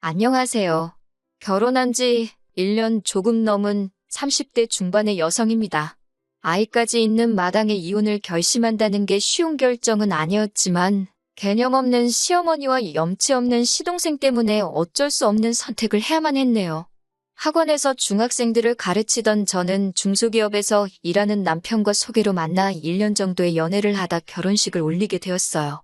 안녕하세요. 결혼한 지 1년 조금 넘은 30대 중반의 여성입니다. 아이까지 있는 마당에 이혼을 결심한다는 게 쉬운 결정은 아니었지만 개념 없는 시어머니와 염치 없는 시동생 때문에 어쩔 수 없는 선택을 해야만 했네요. 학원에서 중학생들을 가르치던 저는 중소기업에서 일하는 남편과 소개로 만나 1년 정도의 연애를 하다 결혼식을 올리게 되었어요.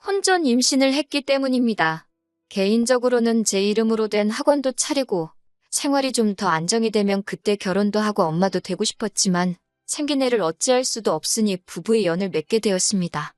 혼전 임신을 했기 때문입니다. 개인적으로는 제 이름으로 된 학원도 차리고 생활이 좀 더 안정이 되면 그때 결혼도 하고 엄마도 되고 싶었지만 생긴 애를 어찌할 수도 없으니 부부의 연을 맺게 되었습니다.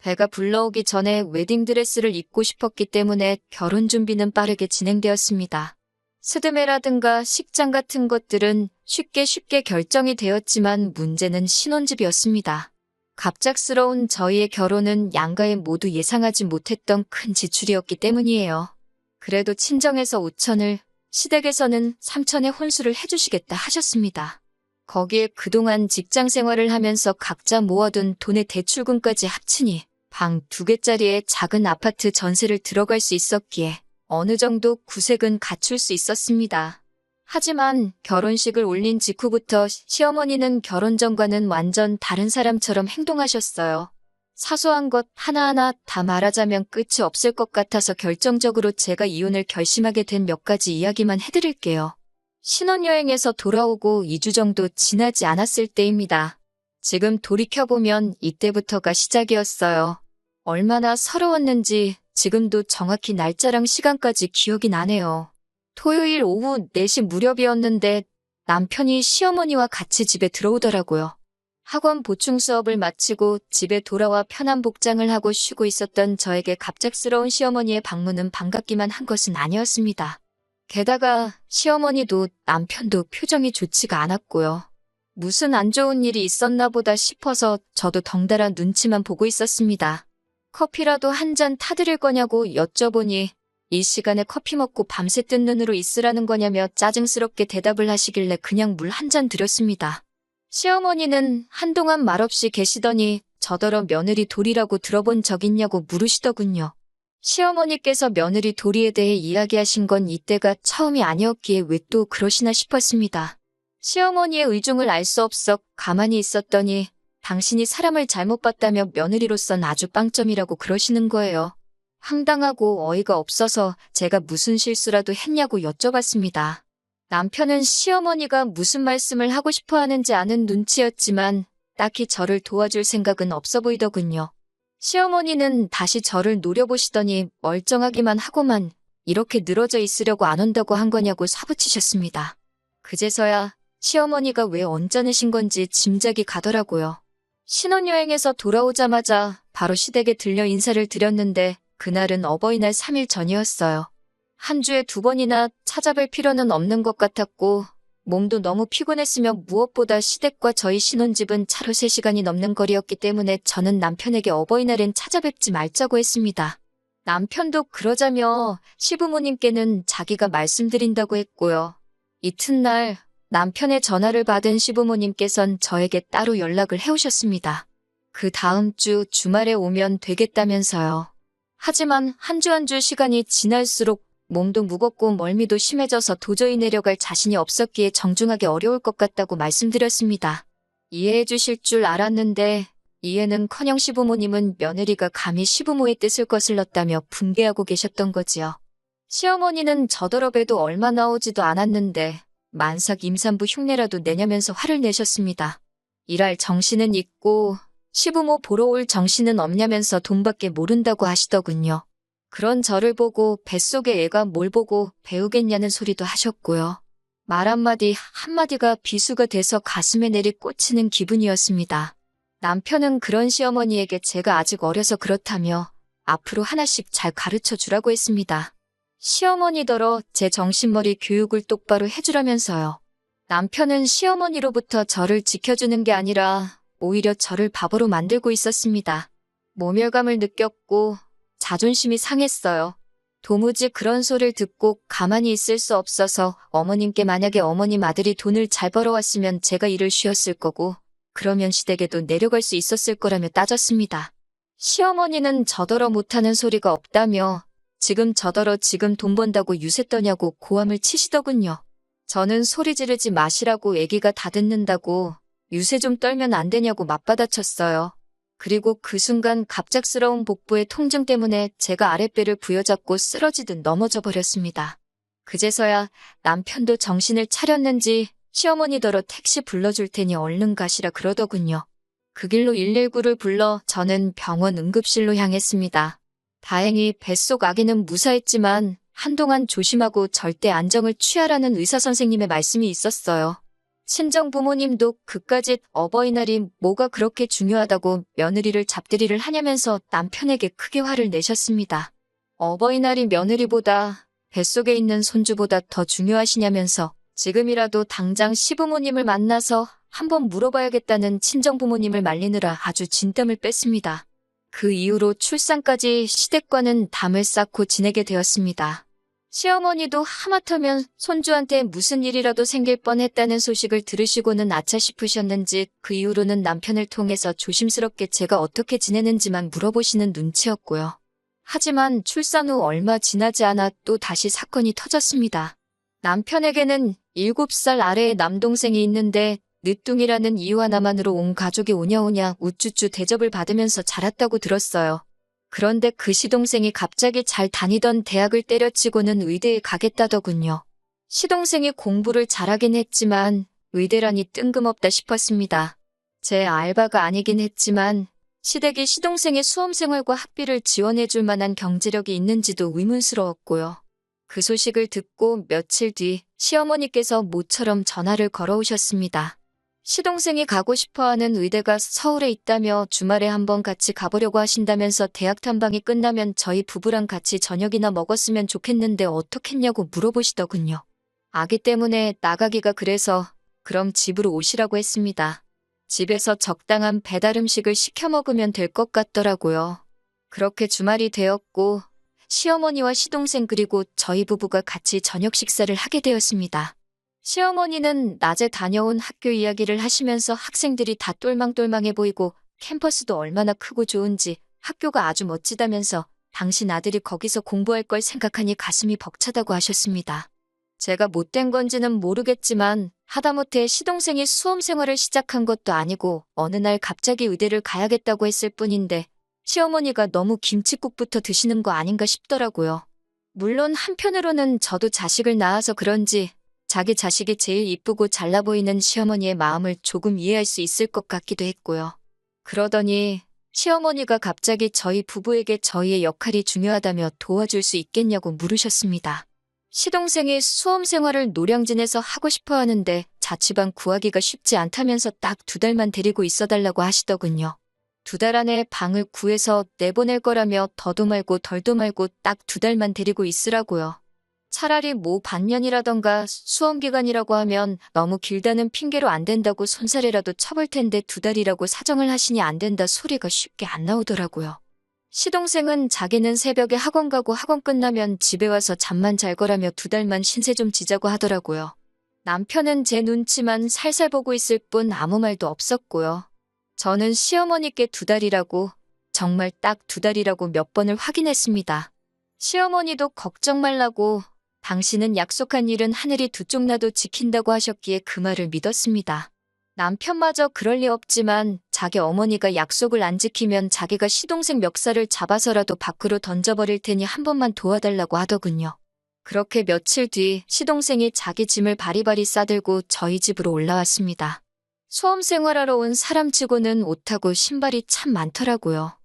배가 불러오기 전에 웨딩드레스를 입고 싶었기 때문에 결혼 준비는 빠르게 진행되었습니다. 스드메라든가 식장 같은 것들은 쉽게 결정이 되었지만 문제는 신혼집이었습니다. 갑작스러운 저희의 결혼은 양가에 모두 예상하지 못했던 큰 지출이었기 때문이에요. 그래도 친정에서 5천을, 시댁에서는 3천의 혼수를 해주시겠다 하셨습니다. 거기에 그동안 직장 생활을 하면서 각자 모아둔 돈의 대출금까지 합치니 방 2개짜리의 작은 아파트 전세를 들어갈 수 있었기에 어느 정도 구색은 갖출 수 있었습니다. 하지만 결혼식을 올린 직후부터 시어머니는 결혼 전과는 완전 다른 사람처럼 행동하셨어요. 사소한 것 하나하나 다 말하자면 끝이 없을 것 같아서 결정적으로 제가 이혼을 결심하게 된 몇 가지 이야기만 해드릴게요. 신혼여행에서 돌아오고 2주 정도 지나지 않았을 때입니다. 지금 돌이켜보면 이때부터가 시작이었어요. 얼마나 서러웠는지 지금도 정확히 날짜랑 시간까지 기억이 나네요. 토요일 오후 4시 무렵이었는데 남편이 시어머니와 같이 집에 들어오더라고요. 학원 보충 수업을 마치고 집에 돌아와 편한 복장을 하고 쉬고 있었던 저에게 갑작스러운 시어머니의 방문은 반갑기만 한 것은 아니었습니다. 게다가 시어머니도 남편도 표정이 좋지가 않았고요. 무슨 안 좋은 일이 있었나 보다 싶어서 저도 덩달아 눈치만 보고 있었습니다. 커피라도 한 잔 타드릴 거냐고 여쭤보니 이 시간에 커피 먹고 밤새 뜬 눈으로 있으라는 거냐며 짜증스럽게 대답을 하시길래 그냥 물 한 잔 드렸습니다. 시어머니는 한동안 말없이 계시더니 저더러 며느리 돌이라고 들어본 적 있냐고 물으시더군요. 시어머니께서 며느리 돌이에 대해 이야기하신 건 이때가 처음이 아니었기에 왜 또 그러시나 싶었습니다. 시어머니의 의중을 알 수 없어 가만히 있었더니 당신이 사람을 잘못 봤다며 며느리로선 아주 빵점이라고 그러시는 거예요. 황당하고 어이가 없어서 제가 무슨 실수라도 했냐고 여쭤봤습니다. 남편은 시어머니가 무슨 말씀을 하고 싶어 하는지 아는 눈치였지만 딱히 저를 도와줄 생각은 없어 보이더군요. 시어머니는 다시 저를 노려보시더니 멀쩡하기만 하고만 이렇게 늘어져 있으려고 안 온다고 한 거냐고 사부치셨습니다. 그제서야 시어머니가 왜 언짢으신 건지 짐작이 가더라고요. 신혼여행에서 돌아오자마자 바로 시댁에 들려 인사를 드렸는데 그날은 어버이날 3일 전이었어요. 한 주에 2번이나 찾아뵐 필요는 없는 것 같았고 몸도 너무 피곤했으며 무엇보다 시댁과 저희 신혼집은 차로 3시간이 넘는 거리였기 때문에 저는 남편에게 어버이날엔 찾아뵙지 말자고 했습니다. 남편도 그러자며 시부모님께는 자기가 말씀드린다고 했고요. 이튿날 남편의 전화를 받은 시부모님께선 저에게 따로 연락을 해오셨습니다. 그 다음 주 주말에 오면 되겠다면서요. 하지만 한 주 한 주 시간이 지날수록 몸도 무겁고 멀미도 심해져서 도저히 내려갈 자신이 없었기에 정중하게 어려울 것 같다고 말씀드렸습니다. 이해해 주실 줄 알았는데 이해는커녕 시부모님은 며느리가 감히 시부모의 뜻을 거슬렀다며 분개하고 계셨던 거지요. 시어머니는 저더러 봬도 얼마 나오지도 않았는데 만삭 임산부 흉내라도 내냐면서 화를 내셨습니다. 일할 정신은 있고 시부모 보러 올 정신은 없냐면서 돈밖에 모른다고 하시더군요. 그런 저를 보고 뱃속에 애가 뭘 보고 배우겠냐는 소리도 하셨고요. 말 한마디가 비수가 돼서 가슴에 내리 꽂히는 기분이었습니다. 남편은 그런 시어머니에게 제가 아직 어려서 그렇다며 앞으로 하나씩 잘 가르쳐 주라고 했습니다. 시어머니더러 제 정신머리 교육을 똑바로 해주라면서요. 남편은 시어머니로부터 저를 지켜주는 게 아니라 오히려 저를 바보로 만들고 있었습니다. 모멸감을 느꼈고 자존심이 상했어요. 도무지 그런 소리를 듣고 가만히 있을 수 없어서 어머님께 만약에 어머님 아들이 돈을 잘 벌어왔으면 제가 일을 쉬었을 거고 그러면 시댁에도 내려갈 수 있었을 거라며 따졌습니다. 시어머니는 저더러 못하는 소리가 없다며 지금 저더러 지금 돈 번다고 유세 떠냐고 고함을 치시더군요. 저는 소리 지르지 마시라고 애기가 다 듣는다고 유세 좀 떨면 안 되냐고 맞받아쳤어요. 그리고 그 순간 갑작스러운 복부의 통증 때문에 제가 아랫배를 부여잡고 쓰러지듯 넘어져 버렸습니다. 그제서야 남편도 정신을 차렸는지 시어머니더러 택시 불러줄 테니 얼른 가시라 그러더군요. 그 길로 119를 불러 저는 병원 응급실로 향했습니다. 다행히 뱃속 아기는 무사했지만 한동안 조심하고 절대 안정을 취하라는 의사 선생님의 말씀이 있었어요. 친정 부모님도 그까짓 어버이날이 뭐가 그렇게 중요하다고 며느리를 잡들이를 하냐면서 남편에게 크게 화를 내셨습니다. 어버이날이 며느리보다 뱃속에 있는 손주보다 더 중요하시냐면서 지금이라도 당장 시부모님을 만나서 한번 물어봐야겠다는 친정 부모님을 말리느라 아주 진땀을 뺐습니다. 그 이후로 출산까지 시댁과는 담을 쌓고 지내게 되었습니다. 시어머니도 하마터면 손주한테 무슨 일이라도 생길 뻔했다는 소식을 들으시고는 아차 싶으셨는지 그 이후로는 남편을 통해서 조심스럽게 제가 어떻게 지내는지만 물어보시는 눈치였고요. 하지만 출산 후 얼마 지나지 않아 또 다시 사건이 터졌습니다. 남편에게는 7살 아래의 남동생이 있는데 늦둥이라는 이유 하나만으로 온 가족이 오냐오냐 우쭈쭈 대접을 받으면서 자랐다고 들었어요. 그런데 그 시동생이 갑자기 잘 다니던 대학을 때려치고는 의대에 가겠다더군요. 시동생이 공부를 잘하긴 했지만 의대라니 뜬금없다 싶었습니다. 제 알바가 아니긴 했지만 시댁이 시동생의 수험생활과 학비를 지원해줄 만한 경제력이 있는지도 의문스러웠고요. 그 소식을 듣고 며칠 뒤 시어머니께서 모처럼 전화를 걸어오셨습니다. 시동생이 가고 싶어하는 의대가 서울에 있다며 주말에 한번 같이 가보려고 하신다면서 대학 탐방이 끝나면 저희 부부랑 같이 저녁이나 먹었으면 좋겠는데 어떻겠냐고 물어보시더군요. 아기 때문에 나가기가 그래서 그럼 집으로 오시라고 했습니다. 집에서 적당한 배달 음식을 시켜 먹으면 될 것 같더라고요. 그렇게 주말이 되었고 시어머니와 시동생 그리고 저희 부부가 같이 저녁 식사를 하게 되었습니다. 시어머니는 낮에 다녀온 학교 이야기를 하시면서 학생들이 다 똘망똘망해 보이고 캠퍼스도 얼마나 크고 좋은지 학교가 아주 멋지다면서 당신 아들이 거기서 공부할 걸 생각하니 가슴이 벅차다고 하셨습니다. 제가 못된 건지는 모르겠지만 하다못해 시동생이 수험 생활을 시작한 것도 아니고 어느 날 갑자기 의대를 가야겠다고 했을 뿐인데 시어머니가 너무 김칫국부터 드시는 거 아닌가 싶더라고요. 물론 한편으로는 저도 자식을 낳아서 그런지 자기 자식이 제일 이쁘고 잘나 보이는 시어머니의 마음을 조금 이해할 수 있을 것 같기도 했고요. 그러더니 시어머니가 갑자기 저희 부부에게 저희의 역할이 중요하다며 도와줄 수 있겠냐고 물으셨습니다. 시동생이 수험 생활을 노량진에서 하고 싶어 하는데 자취방 구하기가 쉽지 않다면서 딱 2달만 데리고 있어달라고 하시더군요. 2달 안에 방을 구해서 내보낼 거라며 더도 말고 덜도 말고 딱 2달만 데리고 있으라고요. 차라리 뭐 반년이라던가 수험기간이라고 하면 너무 길다는 핑계로 안 된다고 손살이라도 쳐볼 텐데 2달이라고 사정을 하시니 안 된다 소리가 쉽게 안 나오더라고요. 시동생은 자기는 새벽에 학원 가고 학원 끝나면 집에 와서 잠만 잘 거라며 2달만 신세 좀 지자고 하더라고요. 남편은 제 눈치만 살살 보고 있을 뿐 아무 말도 없었고요. 저는 시어머니께 2달이라고 정말 딱 2달이라고 몇 번을 확인했습니다. 시어머니도 걱정 말라고 당신은 약속한 일은 하늘이 두 쪽 나도 지킨다고 하셨기에 그 말을 믿었습니다. 남편마저 그럴 리 없지만 자기 어머니가 약속을 안 지키면 자기가 시동생 멱살을 잡아서라도 밖으로 던져버릴 테니 한 번만 도와달라고 하더군요. 그렇게 며칠 뒤 시동생이 자기 짐을 바리바리 싸들고 저희 집으로 올라왔습니다. 수험 생활하러 온 사람치고는 옷하고 신발이 참 많더라고요.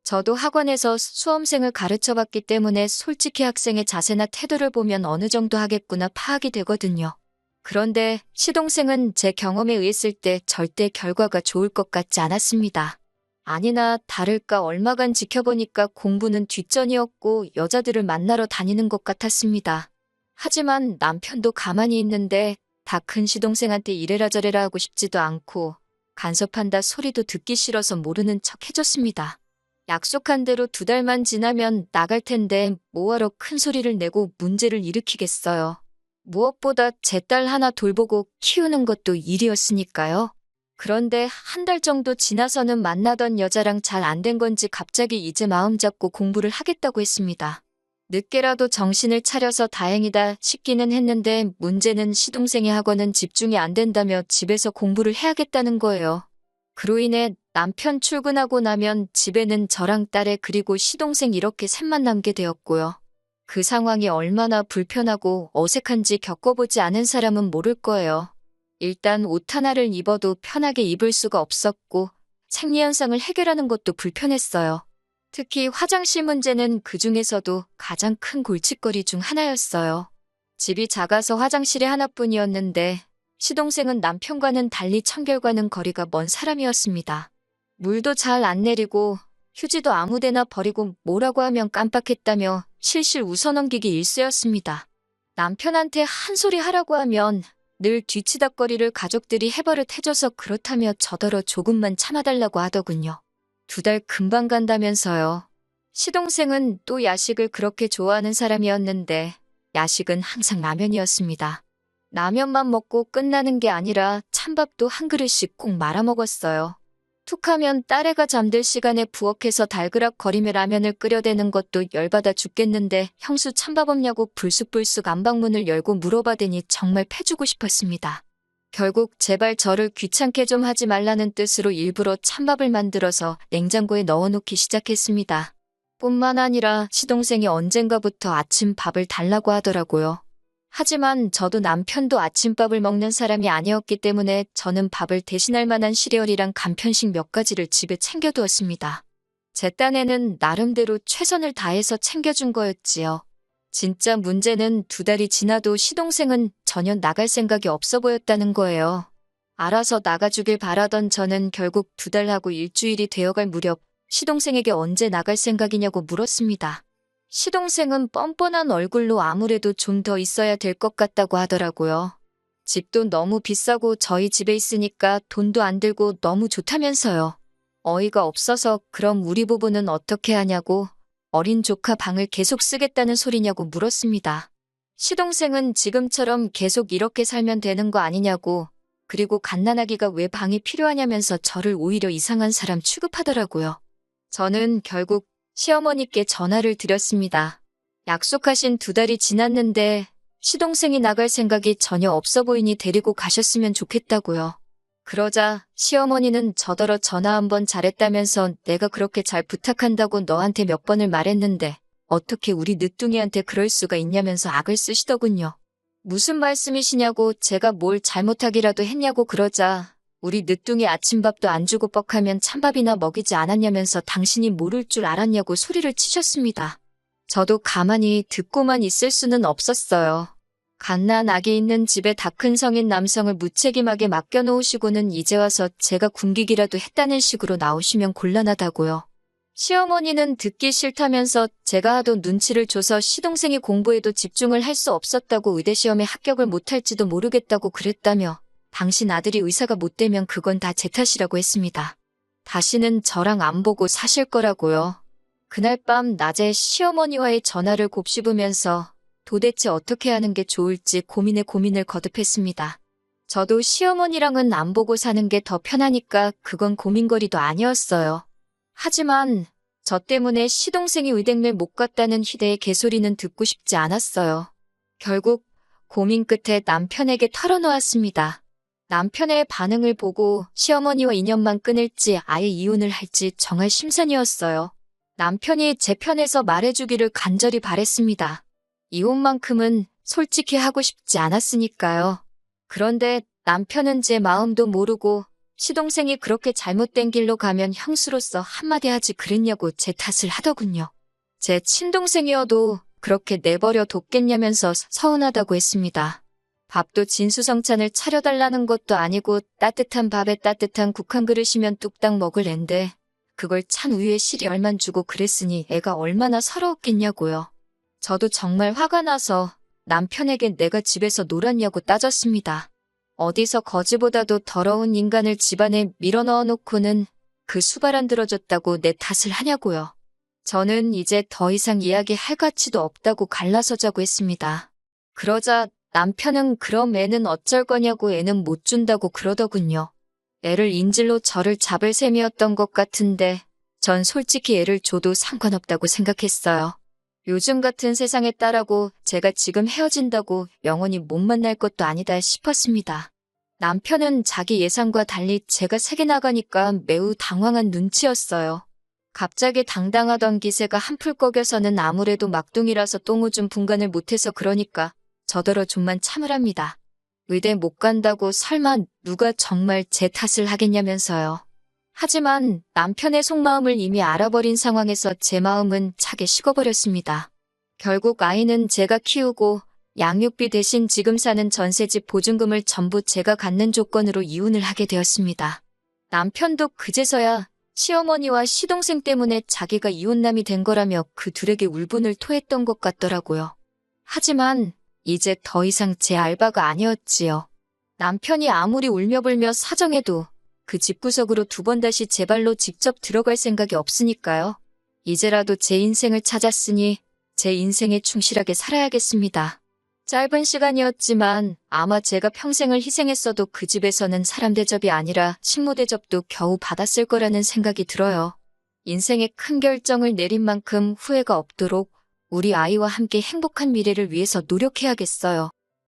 저도 학원에서 수험생을 가르쳐봤기 때문에 솔직히 학생의 자세나 태도를 보면 어느 정도 하겠구나 파악이 되거든요. 그런데 시동생은 제 경험에 의했을 때 절대 결과가 좋을 것 같지 않았습니다. 아니나 다를까 얼마간 지켜보니까 공부는 뒷전이었고 여자들을 만나러 다니는 것 같았습니다. 하지만 남편도 가만히 있는데 다 큰 시동생한테 이래라 저래라 하고 싶지도 않고 간섭한다 소리도 듣기 싫어서 모르는 척 해줬습니다. 약속한 대로 2달만 지나면 나갈 텐데 뭐하러 큰 소리를 내고 문제를 일으키겠어요. 무엇보다 제 딸 하나 돌보고 키우는 것도 일이었으니까요. 그런데 한 달 정도 지나서는 만나던 여자랑 잘 안 된 건지 갑자기 이제 마음 잡고 공부를 하겠다고 했습니다. 늦게라도 정신을 차려서 다행이다 싶기는 했는데 문제는 시동생의 학원은 집중이 안 된다며 집에서 공부를 해야겠다는 거예요. 그로 인해 남편 출근하고 나면 집에는 저랑 딸애 그리고 시동생 이렇게 셋만 남게 되었고요. 그 상황이 얼마나 불편하고 어색한지 겪어보지 않은 사람은 모를 거예요. 일단 옷 하나를 입어도 편하게 입을 수가 없었고 생리현상을 해결하는 것도 불편했어요. 특히 화장실 문제는 그 중에서도 가장 큰 골칫거리 중 하나였어요. 집이 작아서 화장실이 하나뿐이었는데 시동생은 남편과는 달리 청결과는 거리가 먼 사람이었습니다. 물도 잘 안 내리고 휴지도 아무데나 버리고 뭐라고 하면 깜빡했다며 실실 웃어넘기기 일쑤였습니다. 남편한테 한 소리 하라고 하면 늘 뒤치다꺼리를 가족들이 해버릇 해줘서 그렇다며 저더러 조금만 참아달라고 하더군요. 2달 금방 간다면서요. 시동생은 또 야식을 그렇게 좋아하는 사람이었는데 야식은 항상 라면이었습니다. 라면만 먹고 끝나는 게 아니라 찬밥도 한 그릇씩 꼭 말아 먹었어요. 툭하면 딸애가 잠들 시간에 부엌에서 달그락거리며 라면을 끓여대는 것도 열받아 죽겠는데 형수 찬밥 없냐고 불쑥불쑥 안방문을 열고 물어봐대니 정말 패주고 싶었습니다. 결국 제발 저를 귀찮게 좀 하지 말라는 뜻으로 일부러 찬밥을 만들어서 냉장고에 넣어놓기 시작했습니다. 뿐만 아니라 시동생이 언젠가부터 아침밥을 달라고 하더라고요. 하지만 저도 남편도 아침밥을 먹는 사람이 아니었기 때문에 저는 밥을 대신할 만한 시리얼이랑 간편식 몇 가지를 집에 챙겨두었습니다. 제 딴에는 나름대로 최선을 다해서 챙겨준 거였지요. 진짜 문제는 2달이 지나도 시동생은 전혀 나갈 생각이 없어 보였다는 거예요. 알아서 나가주길 바라던 저는 결국 2달하고 일주일이 되어갈 무렵 시동생에게 언제 나갈 생각이냐고 물었습니다. 시동생은 뻔뻔한 얼굴로 아무래도 좀 더 있어야 될 것 같다고 하더라고요. 집도 너무 비싸고 저희 집에 있으니까 돈도 안 들고 너무 좋다면서요. 어이가 없어서 그럼 우리 부부는 어떻게 하냐고 어린 조카 방을 계속 쓰겠다는 소리냐고 물었습니다. 시동생은 지금처럼 계속 이렇게 살면 되는 거 아니냐고 그리고 갓난아기가 왜 방이 필요하냐면서 저를 오히려 이상한 사람 취급하더라고요. 저는 결국 시어머니께 전화를 드렸습니다. 약속하신 2달이 지났는데 시동생이 나갈 생각이 전혀 없어 보이니 데리고 가셨으면 좋겠다고요. 그러자 시어머니는 저더러 전화 한번 잘했다면서 내가 그렇게 잘 부탁한다고 너한테 몇 번을 말했는데 어떻게 우리 늦둥이한테 그럴 수가 있냐면서 악을 쓰시더군요. 무슨 말씀이시냐고 제가 뭘 잘못하기라도 했냐고 그러자 우리 늦둥이 아침밥도 안 주고 뻑하면 찬밥이나 먹이지 않았냐면서 당신이 모를 줄 알았냐고 소리를 치셨습니다. 저도 가만히 듣고만 있을 수는 없었어요. 갓난 아기 있는 집에 다 큰 성인 남성을 무책임하게 맡겨놓으시고는 이제 와서 제가 굶기기라도 했다는 식으로 나오시면 곤란하다고요. 시어머니는 듣기 싫다면서 제가 하도 눈치를 줘서 시동생이 공부에도 집중을 할 수 없었다고 의대 시험에 합격을 못할지도 모르겠다고 그랬다며 당신 아들이 의사가 못 되면 그건 다 제 탓이라고 했습니다. 다시는 저랑 안 보고 사실 거라고요. 그날 밤 낮에 시어머니와의 전화를 곱씹으면서 도대체 어떻게 하는 게 좋을지 고민을 거듭했습니다. 저도 시어머니랑은 안 보고 사는 게 더 편하니까 그건 고민거리도 아니었어요. 하지만 저 때문에 시동생이 의대를 못 갔다는 희대의 개소리는 듣고 싶지 않았어요. 결국 고민 끝에 남편에게 털어놓았습니다. 남편의 반응을 보고 시어머니와 인연만 끊을지 아예 이혼을 할지 정할 심산이었어요. 남편이 제 편에서 말해주기를 간절히 바랬습니다. 이혼만큼은 솔직히 하고 싶지 않았으니까요. 그런데 남편은 제 마음도 모르고 시동생이 그렇게 잘못된 길로 가면 형수로서 한마디 하지 그랬냐고 제 탓을 하더군요. 제 친동생이어도 그렇게 내버려 뒀겠냐면서 서운하다고 했습니다. 밥도 진수성찬을 차려달라는 것도 아니고 따뜻한 밥에 따뜻한 국 한 그릇이면 뚝딱 먹을 앤데 그걸 찬 우유에 시리얼만 주고 그랬으니 애가 얼마나 서러웠겠냐고요. 저도 정말 화가 나서 남편에게 내가 집에서 놀았냐고 따졌습니다. 어디서 거지보다도 더러운 인간을 집안에 밀어넣어 놓고는 그 수발 안 들어줬다고 내 탓을 하냐고요. 저는 이제 더 이상 이야기할 가치도 없다고 갈라서자고 했습니다. 그러자 남편은 그럼 애는 어쩔 거냐고 애는 못 준다고 그러더군요. 애를 인질로 저를 잡을 셈이었던 것 같은데 전 솔직히 애를 줘도 상관없다고 생각했어요. 요즘 같은 세상에 딸하고 제가 지금 헤어진다고 영원히 못 만날 것도 아니다 싶었습니다. 남편은 자기 예상과 달리 제가 세게 나가니까 매우 당황한 눈치였어요. 갑자기 당당하던 기세가 한풀 꺾여서는 아무래도 막둥이라서 똥오줌 분간을 못해서 그러니까 저더러 좀만 참으랍니다. 의대 못 간다고 설마 누가 정말 제 탓을 하겠냐면서요. 하지만 남편의 속마음을 이미 알아버린 상황에서 제 마음은 차게 식어버렸습니다. 결국 아이는 제가 키우고 양육비 대신 지금 사는 전셋집 보증금을 전부 제가 갖는 조건으로 이혼을 하게 되었습니다. 남편도 그제서야 시어머니와 시동생 때문에 자기가 이혼남이 된 거라며 그 둘에게 울분을 토했던 것 같더라고요. 하지만 이제 더 이상 제 알바가 아니었지요. 남편이 아무리 울며불며 사정해도 그 집구석으로 두 번 다시 제 발로 직접 들어갈 생각이 없으니까요. 이제라도 제 인생을 찾았으니 제 인생에 충실하게 살아야겠습니다. 짧은 시간이었지만 아마 제가 평생을 희생했어도 그 집에서는 사람 대접이 아니라 식모 대접도 겨우 받았을 거라는 생각이 들어요. 인생의 큰 결정을 내린 만큼 후회가 없도록 우리 아이와 함께 행복한 미래를 위해서 노력해야겠어요.